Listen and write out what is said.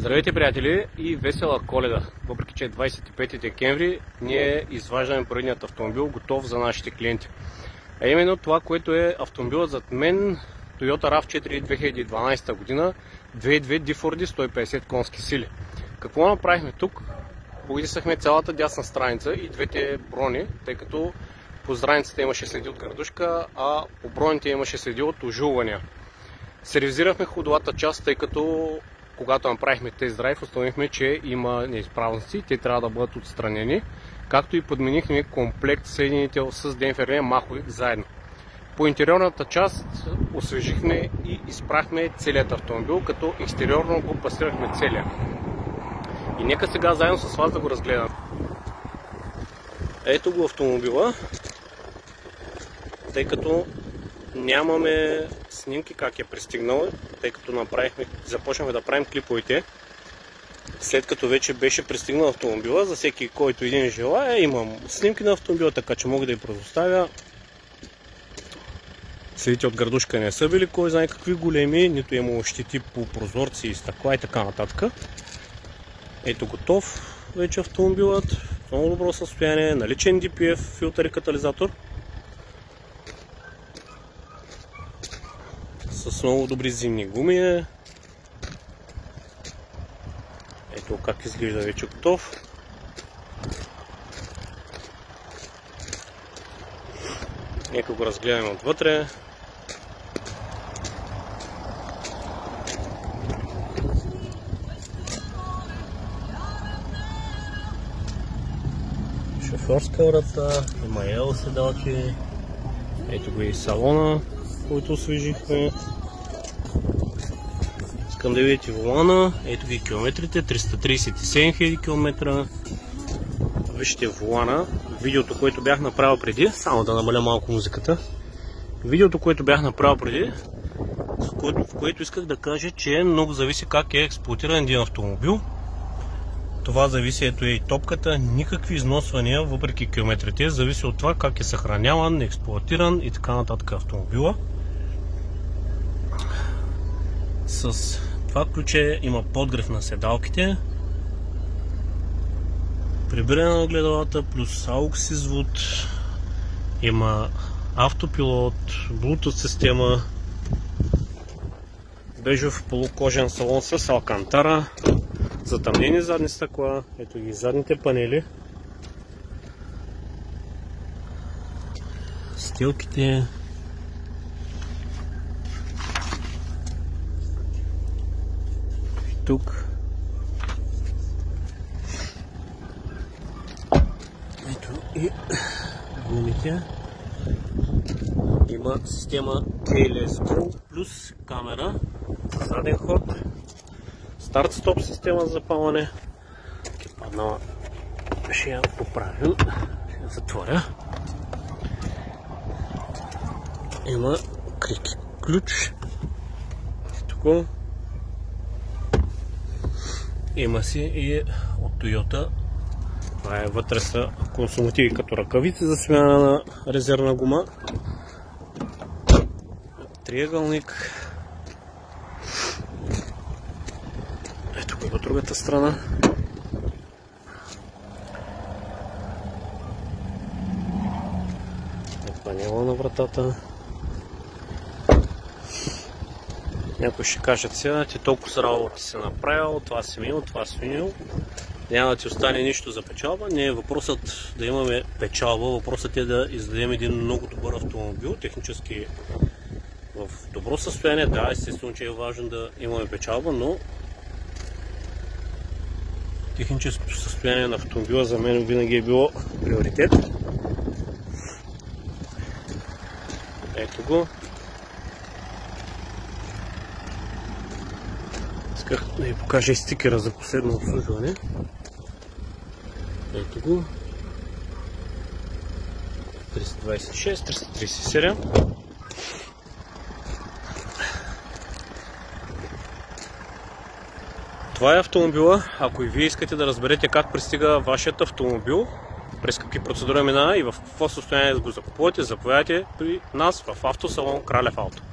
Здравейте, приятели, и весела Коледа! Въпреки че е 25 декември, ние изваждаме поредният автомобил, готов за нашите клиенти. А именно това, което е автомобилът зад мен, Toyota RAV4 2012 година, 2.2 D4D 150 конски сили. Какво направихме тук? Погисахме цялата дясна страница и двете брони, тъй като по страницата имаше следи от градушка, а по броните имаше следи от ожулвания. Сервизирахме ходовата част, тъй като когато направихме тест драйв, установихме, че има неизправности и те трябва да бъдат отстранени, както и подменихме комплект съединител с демпфер маховик заедно. По интериорната част освежихме и изправихме целият автомобил, като екстериорно го пасирахме целия. И нека сега заедно с вас да го разгледам. Ето го автомобила, тъй като нямаме снимки как е пристигнал, тъй като започнахме да правим клиповете. След като вече беше пристигнал автомобила, за всеки който един желая, имам снимки на автомобила, така че мога да я предоставя. Следите от градушка не са били кой знае какви големи, нито имало щити по прозорци и стъкла и така нататък. Ето готов вече автомобилът, в много добро състояние, наличен DPF, филтър и катализатор. С много добри зимни гуми. Ето как изглежда вече готов. Нека го разгледаме отвътре. Шофьорска врата, има ел седалки. Ето го и салона, който освежихме. Искам да видите волана. Ето ги километрите, 337 000 км. Вижте волана. Видеото, което бях направил преди, само да намаля малко музиката. Видеото, което бях направил преди, в което исках да кажа, че много зависи как е експлоатиран един автомобил. Това зависи, ето е и топката, никакви износвания, въпреки километрите, зависи от това как е съхраняван, експлоатиран и така нататък автомобила. С това ключе има подгрев на седалките, прибиране на огледалата плюс AUX извод, има автопилот, Bluetooth система, бежов полукожен салон с алкантара, затъмнени задни стъкла, ето ги задните панели, стилките, тук, ето и гумите, има система Keyless Go плюс камера, заден ход, старт-стоп система за запалване. Паднала, ще я поправим, ще я затворя. Има ключ, тук. Има си и от Toyota. Това е вътре са консумативи като ръкавици за смяна на резервна гума. Триъгълник. Ето го от другата страна. Панела на вратата. Някой ще кажат сега, ти толкова работа си направил, това си минал, това си минал. Няма да ти остане нищо за печалба. Не е въпросът да имаме печалба, въпросът е да издадем един много добър автомобил, технически в добро състояние. Да, естествено, че е важно да имаме печалба, но техническото състояние на автомобила за мен винаги е било приоритет. Ето го. Исках да ви покажа и стикера за последно обслужване. Ето го. 326, 337. Това е автомобила. Ако и вие искате да разберете как пристига вашият автомобил, през какви процедури минава и в какво състояние да го закупувате, заповядайте при нас в автосалон Кралев Авто.